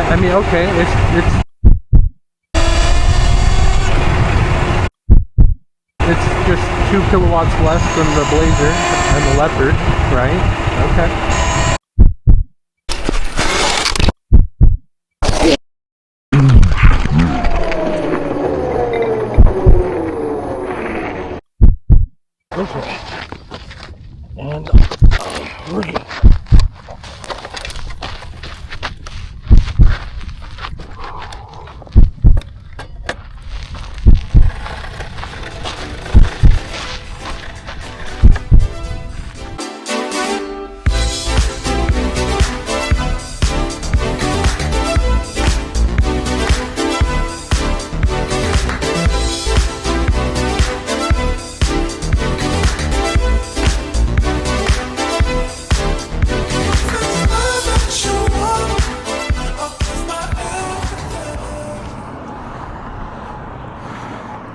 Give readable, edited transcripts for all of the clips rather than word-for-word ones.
I mean, okay, it's just 2 kilowatts less than the Blazer and the Leopard, right? Okay. Okay. And we're good.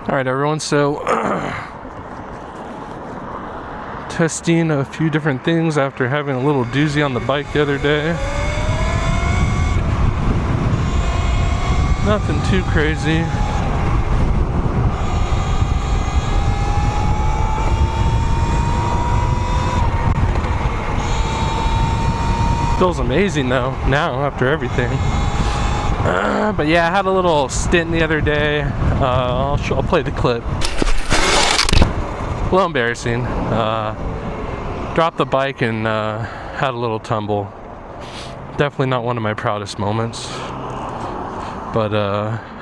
Alright everyone, so testing a few different things after having a little doozy on the bike the other day. Nothing too crazy. Feels amazing though, now after everything. But yeah, I had a little stint the other day. I'll play the clip. A little embarrassing. Dropped the bike and had a little tumble. Definitely not one of my proudest moments. But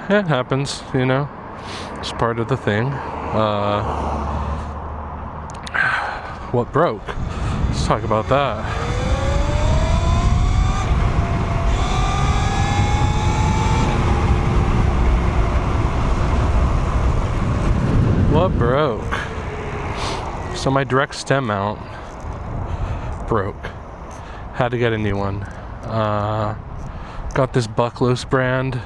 it happens, you know. It's part of the thing. What broke? Let's talk about that. What broke? So my direct stem mount broke. Had to get a new one. Got this BUCKLOS brand.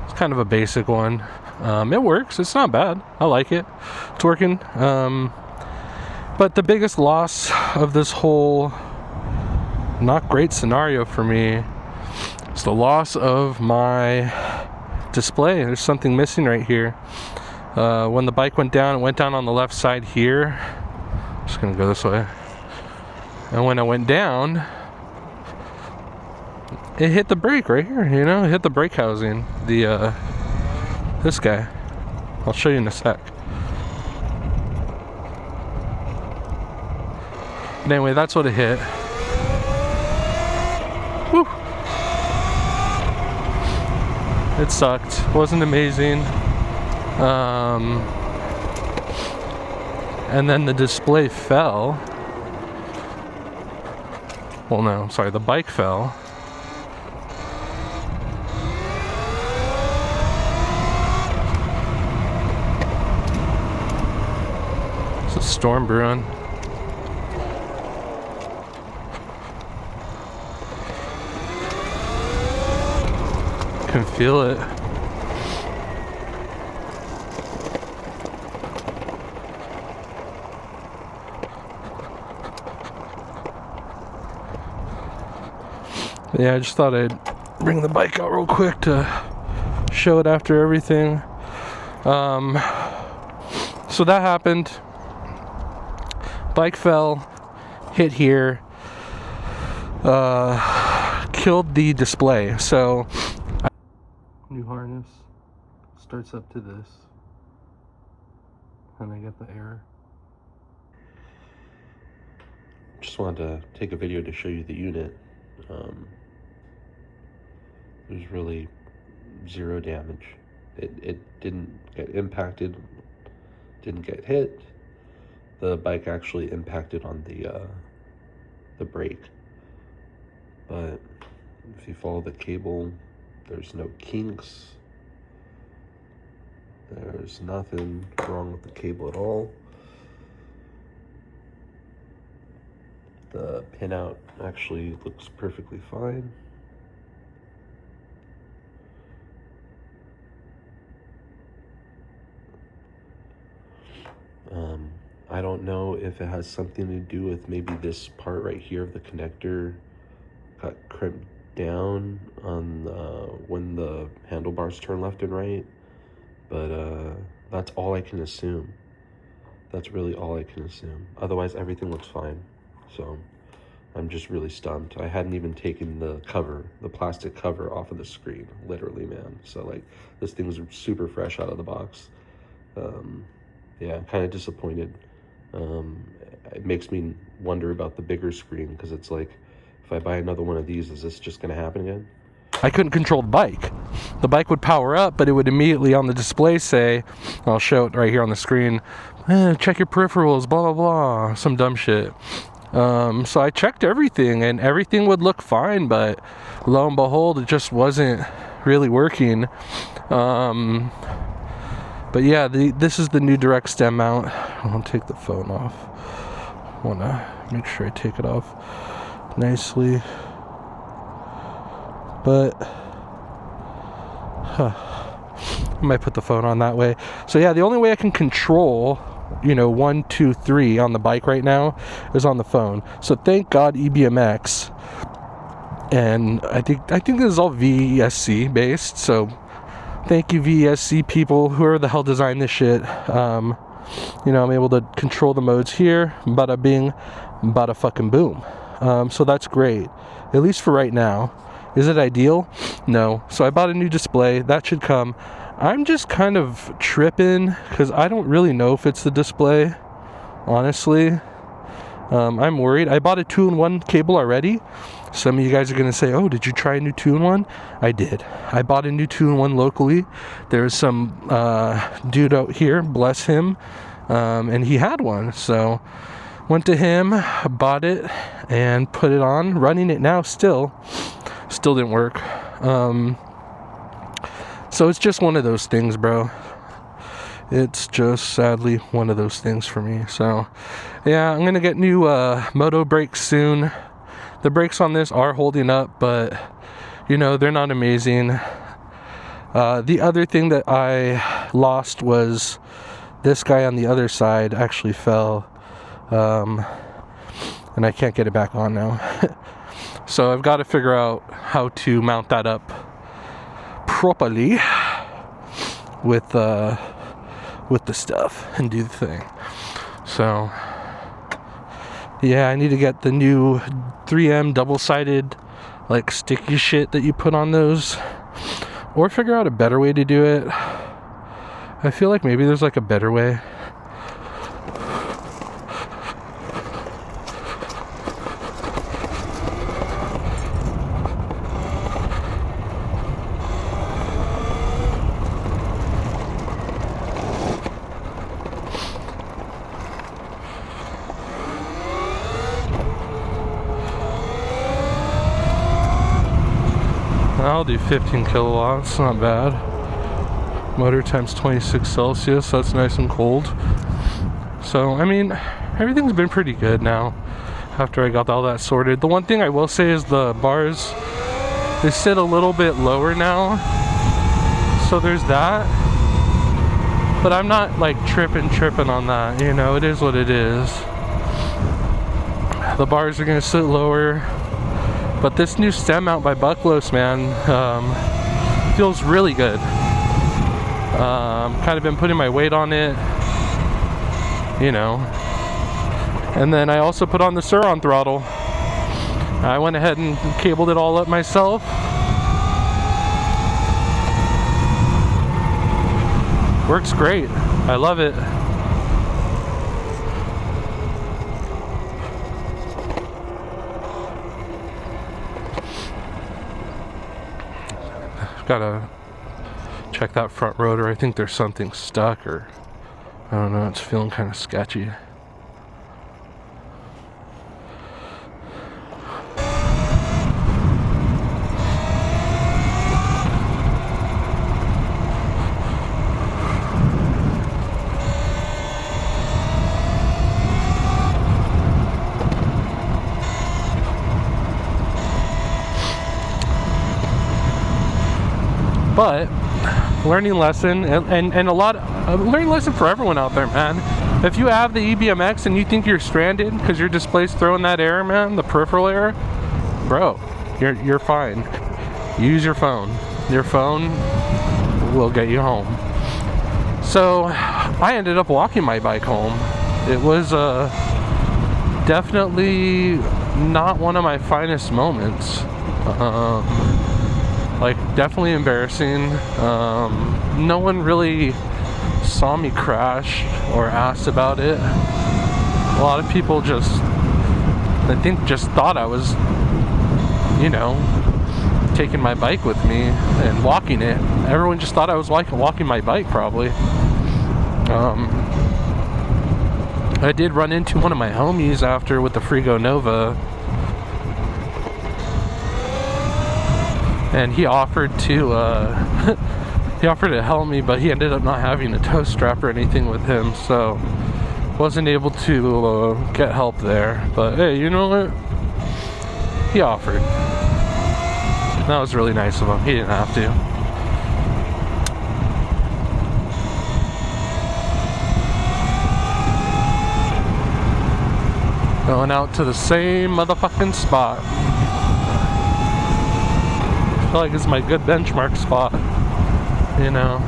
It's kind of a basic one. It works. It's not bad. I like it. It's working. But the biggest loss of this whole not great scenario for me is the loss of my display. There's something missing right here. When the bike went down, it went down on the left side here. I'm just gonna go this way. And when I went down, it hit the brake right here, you know, it hit the brake housing. This guy. I'll show you in a sec. But anyway, that's what it hit. Woo! It sucked. Wasn't amazing. And then the display fell. Well, no, I'm sorry, the bike fell. It's a storm brewing. Can feel it. Yeah, I just thought I'd bring the bike out real quick to show it after everything. So that happened. Bike fell, hit here, killed the display. So new harness starts up to this, and I get the error. Just wanted to take a video to show you the unit. There's really zero damage. It didn't get impacted, didn't get hit. The bike actually impacted on the brake. But if you follow the cable, there's no kinks. There's nothing wrong with the cable at all. The pinout actually looks perfectly fine. I don't know if it has something to do with maybe this part right here of the connector got crimped down on when the handlebars turn left and right, but that's all I can assume. That's really all I can assume. Otherwise, everything looks fine. So I'm just really stumped. I hadn't even taken the cover, the plastic cover off of the screen, literally, man. So like, this thing's super fresh out of the box. Yeah, I'm kind of disappointed. It makes me wonder about the bigger screen, because it's like, if I buy another one of these, is this just going to happen again? I couldn't control the bike. The bike would power up, but it would immediately on the display say, I'll show it right here on the screen, check your peripherals, blah, blah, blah, some dumb shit. So I checked everything, and everything would look fine, but lo and behold, it just wasn't really working. But yeah, this is the new direct stem mount. I'll take the phone off. I want to make sure I take it off nicely. But I might put the phone on that way. So yeah, the only way I can control, 1, 2, 3 on the bike right now is on the phone. So thank God EBMX, and I think this is all VESC based. So thank you VESC people, whoever the hell designed this shit. I'm able to control the modes here. Bada bing, bada fucking boom. So that's great, at least for right now. Is it ideal? No. So I bought a new display. That should come. I'm just kind of tripping because I don't really know if it's the display, honestly. I'm worried. I bought a 2-in-1 cable already. Some of you guys are going to say, oh, did you try a new 2-in-1? I did. I bought a new 2-in-1 locally. There's some dude out here, bless him, and he had one. So went to him, bought it, and put it on. Running it now still didn't work. So it's just one of those things, bro. It's just sadly one of those things for me. So yeah, I'm gonna get new moto brakes soon. The brakes on this are holding up, but they're not amazing. The other thing that I lost was this guy on the other side actually fell, and I can't get it back on now. So I've got to figure out how to mount that up properly with the stuff and do the thing. So yeah, I need to get the new 3M double-sided like sticky shit that you put on those, or figure out a better way to do it. I feel like maybe there's like a better way. I'll do 15 kilowatts, not bad. Motor times 26 Celsius, that's nice and cold. So, I mean, everything's been pretty good now after I got all that sorted. The one thing I will say is the bars, they sit a little bit lower now. So there's that. But I'm not like tripping on that, it is what it is. The bars are gonna sit lower. But this new stem mount by BUCKLOS, man, feels really good. Kind of been putting my weight on it, And then I also put on the Surron Throttle. I went ahead and cabled it all up myself. Works great. I love it. Gotta check that front rotor. I think there's something stuck, or I don't know, it's feeling kind of sketchy. But learning lesson, and a lot of learning lesson for everyone out there, man. If you have the EBMX and you think you're stranded because your display's throwing that error, man, the peripheral error, bro, You're fine. Use your phone. Your phone will get you home. So I ended up walking my bike home. It was definitely not one of my finest moments. Like, definitely embarrassing. No one really saw me crash or asked about it. A lot of people just thought I was, you know, taking my bike with me and walking it. Everyone just thought I was walking my bike, probably. I did run into one of my homies after with the Frigo Nova, and he offered to help me, but he ended up not having a tow strap or anything with him, so wasn't able to get help there. But hey, you know what? He offered. That was really nice of him. He didn't have to. Going out to the same motherfucking spot. I feel like it's my good benchmark spot, you know.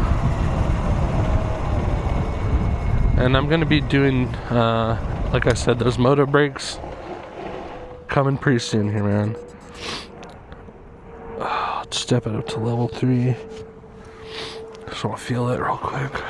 And I'm gonna be doing, like I said, those moto brakes coming pretty soon here, man. Let's step it up to level 3. Just wanna feel it real quick.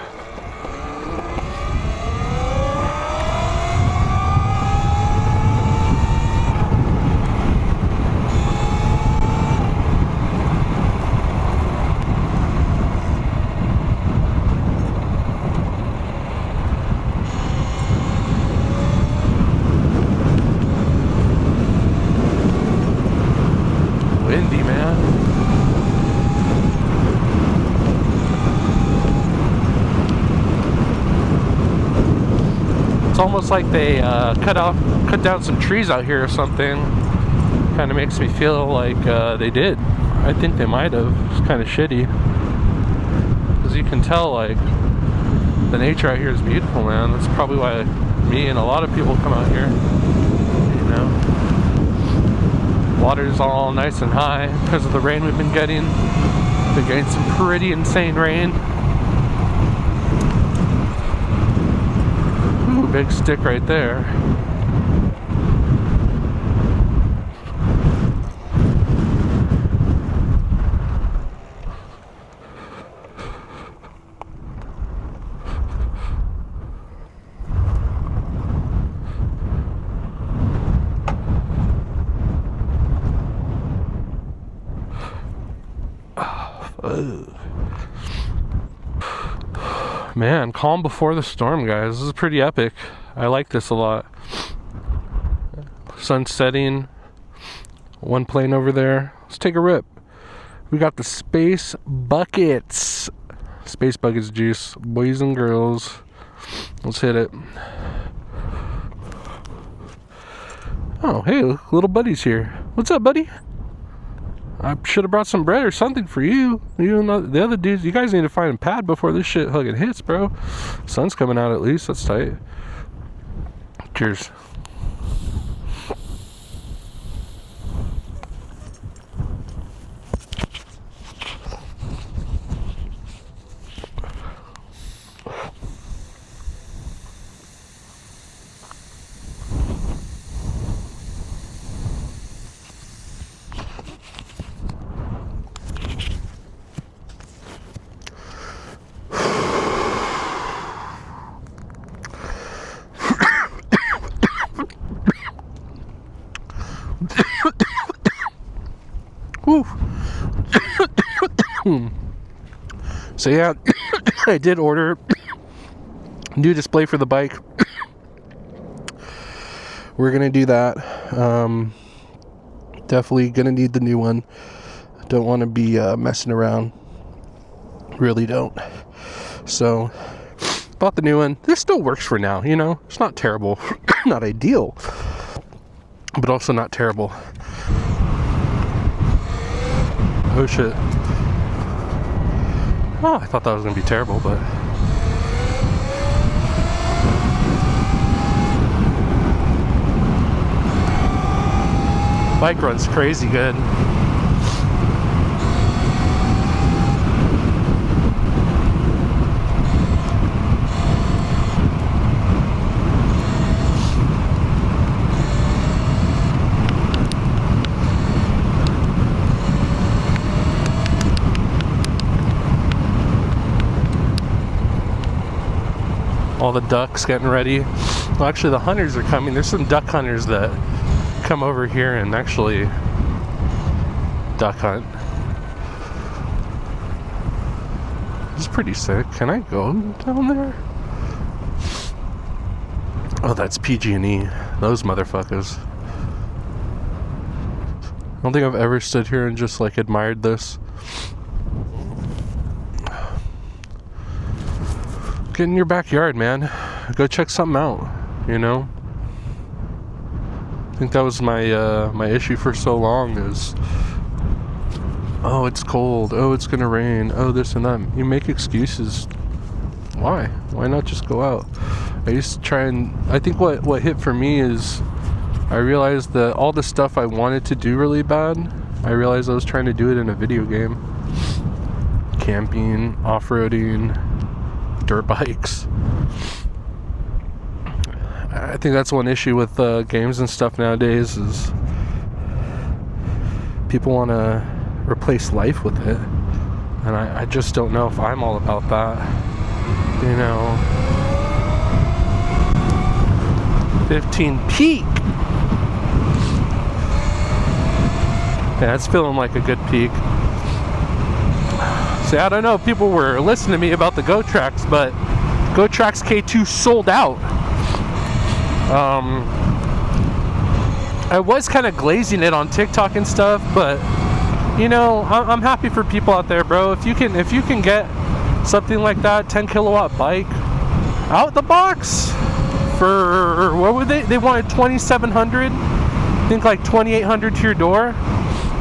Windy, man. It's almost like they cut down some trees out here or something. Kind of makes me feel like they did. I think they might have. It's kind of shitty, because you can tell, like, the nature out here is beautiful, man. That's probably why me and a lot of people come out here, you know. Water's all nice and high because of the rain we've been getting. Been getting some pretty insane rain. Ooh, big stick right there. Man, calm before the storm, guys. This is pretty epic. I like this a lot. Sun setting. One plane over there. Let's take a rip. We got the Space Buckets. Space Buckets juice. Boys and girls. Let's hit it. Oh, hey, little buddy's here. What's up, buddy? I should have brought some bread or something for you. You and the other dudes, you guys need to find a pad before this shit hugging hits, bro. Sun's coming out at least. That's tight. Cheers. Woo. So yeah, I did order new display for the bike. We're gonna do that. Definitely gonna need the new one. Don't want to be messing around. Really don't. So bought the new one. This still works for now, you know. It's not terrible. Not ideal, but also not terrible. Oh shit. Oh, I thought that was gonna be terrible, but Bike runs crazy good. All the ducks getting ready. Well, actually, the hunters are coming. There's some duck hunters that come over here and actually duck hunt. It's pretty sick. Can I go down there? Oh, that's PG&E. Those motherfuckers. I don't think I've ever stood here and just like admired this. Get in your backyard, man. Go check something out, you know? I think that was my my issue for so long is, oh, it's cold, oh, it's gonna rain, oh, this and that. You make excuses. Why not just go out? I used to try and, I think what hit for me is I realized that all the stuff I wanted to do really bad, I realized I was trying to do it in a video game. Camping, off-roading, dirt bikes. I think that's one issue with games and stuff nowadays is people want to replace life with it, and I just don't know if I'm all about that, you know. 15 peak. Yeah, it's feeling like a good peak. See, I don't know if people were listening to me about the GoTrax, but GoTrax K2 sold out. I was kind of glazing it on TikTok and stuff, but you know, I'm happy for people out there, bro. If you can get something like that, 10 kilowatt bike out the box for, what would they wanted 2,700, I think like 2,800 to your door.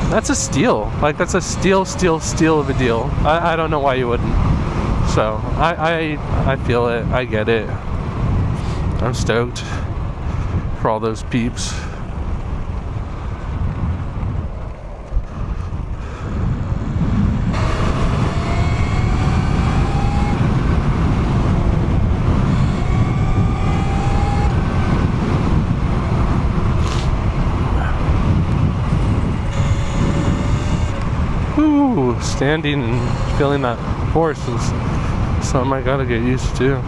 That's a steal. Like, that's a steal of a deal. I don't know why you wouldn't. So I feel it. I get it. I'm stoked for all those peeps. Ooh, standing and feeling that force is something I gotta get used to.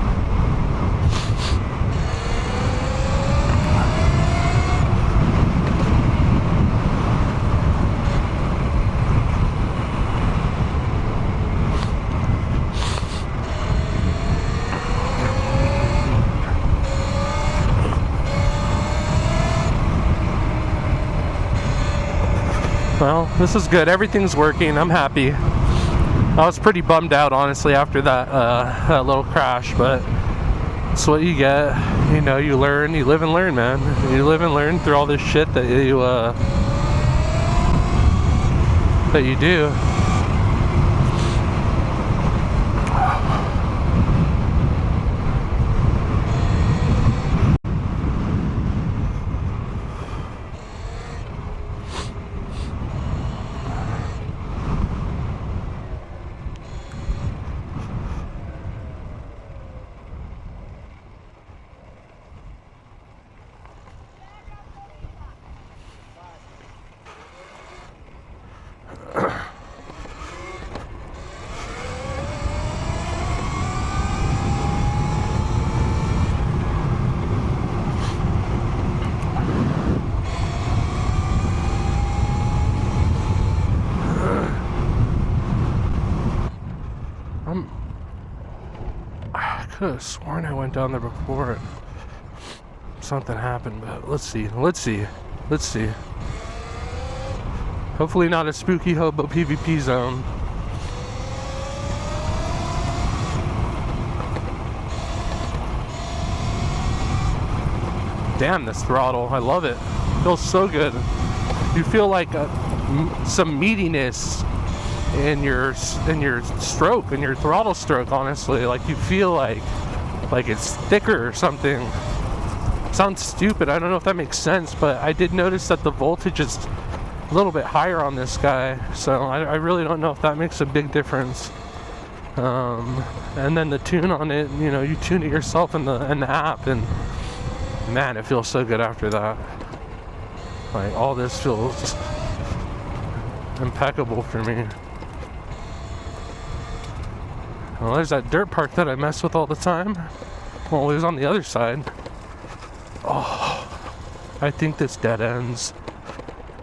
Well, this is good. Everything's working. I'm happy. I was pretty bummed out, honestly, after that little crash, but it's what you get. You know, you learn, you live and learn, man. You live and learn through all this shit that you do. I could have sworn I went down there before something happened, but let's see. Hopefully not a spooky hobo PvP zone. Damn, this throttle, I love it. Feels so good. You feel like some meatiness in your stroke, in your throttle stroke, honestly. Like you feel like it's thicker or something. Sounds stupid, I don't know if that makes sense, but I did notice that the voltage is a little bit higher on this guy, so I really don't know if that makes a big difference. And then the tune on it, you know, you tune it yourself in the app, and man, it feels so good after that. Like, all this feels impeccable for me. Well, there's that dirt park that I mess with all the time. Well, it was on the other side. Oh, I think this dead ends.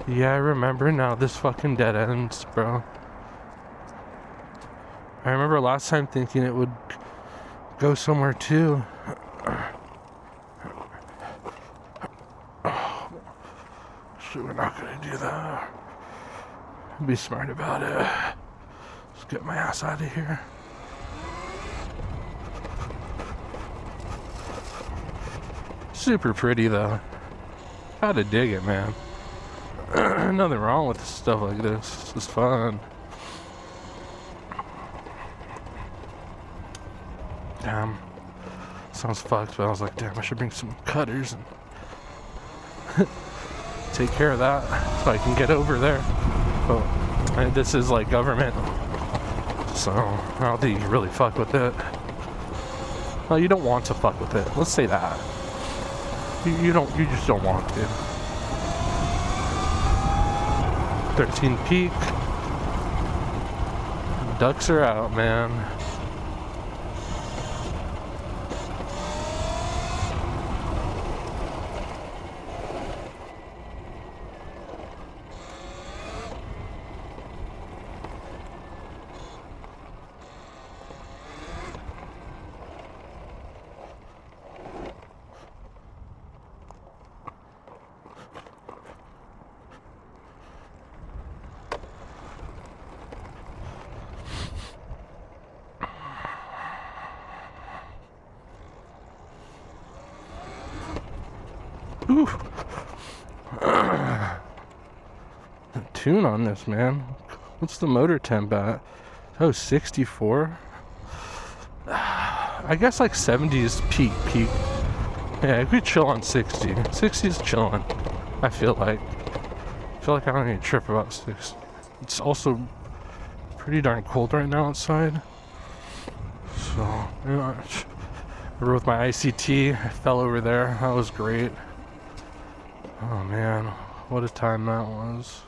Yeah, I remember now, this fucking dead ends, bro. I remember last time thinking it would go somewhere too. So we're not gonna do that. Be smart about it. Let's get my ass out of here. Super pretty though. Gotta dig it, man. Nothing wrong with stuff like this. It's fun. Damn. Sounds fucked, but I was like, damn, I should bring some cutters and take care of that so I can get over there. But this is like government, so I don't think you can really fuck with it. Well, you don't want to fuck with it. Let's say that. You just don't want to. 13 peak. Ducks are out, man. Ooh. The tune on this, man. What's the motor temp at? Oh, 64? I guess like 70 is peak. Yeah, we chill on 60. 60 is chilling, I feel like. I feel like I don't need to trip about 60. It's also pretty darn cold right now outside. So, you know, I rode with my ICT. I fell over there. That was great. Oh man, what a time that was.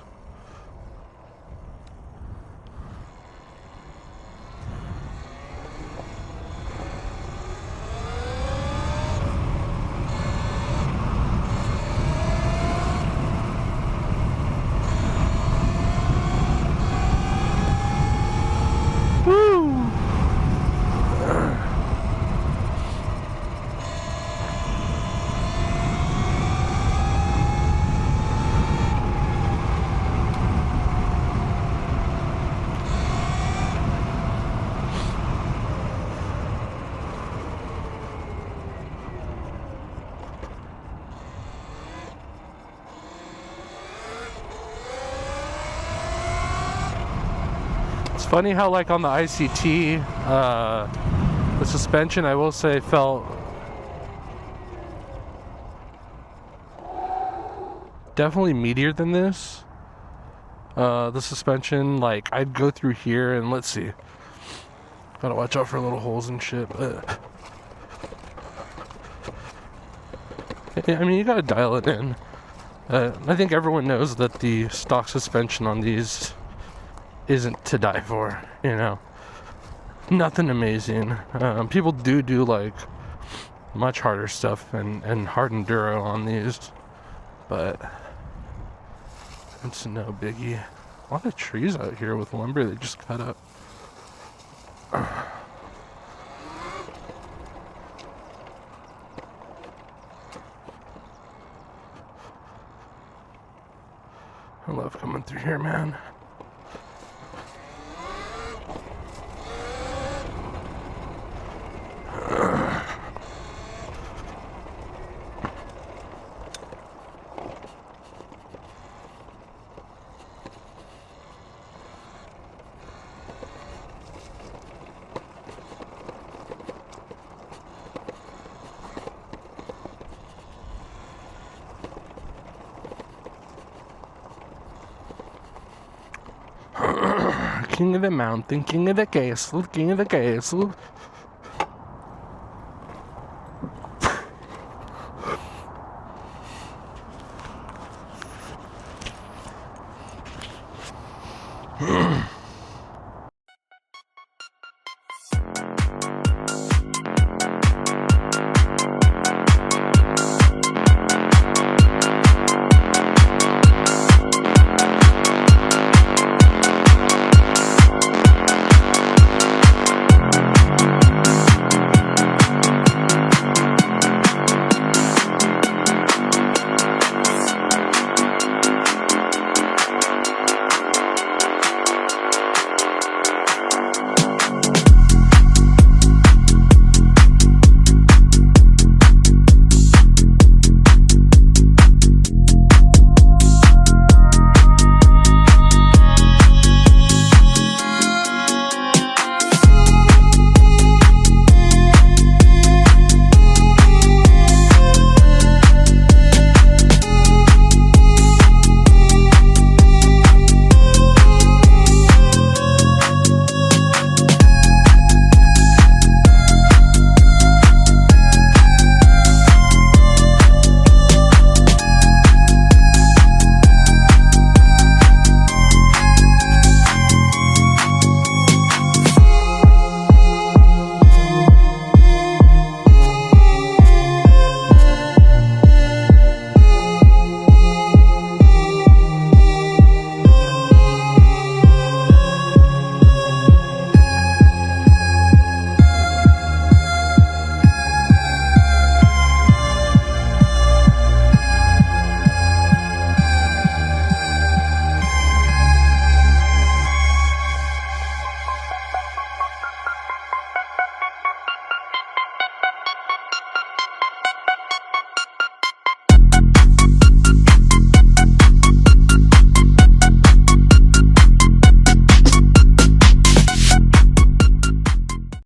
Funny how, like, on the ICT, the suspension, I will say, felt definitely meatier than this. The suspension, like, I'd go through here and let's see. Gotta watch out for little holes and shit, but I mean, you gotta dial it in. I think everyone knows that the stock suspension on these isn't to die for, you know. Nothing amazing. People do like much harder stuff and hard enduro on these, but it's no biggie. A lot of trees out here with lumber they just cut up. I love coming through here, man. king of the mountain, king of the castle, king of the castle.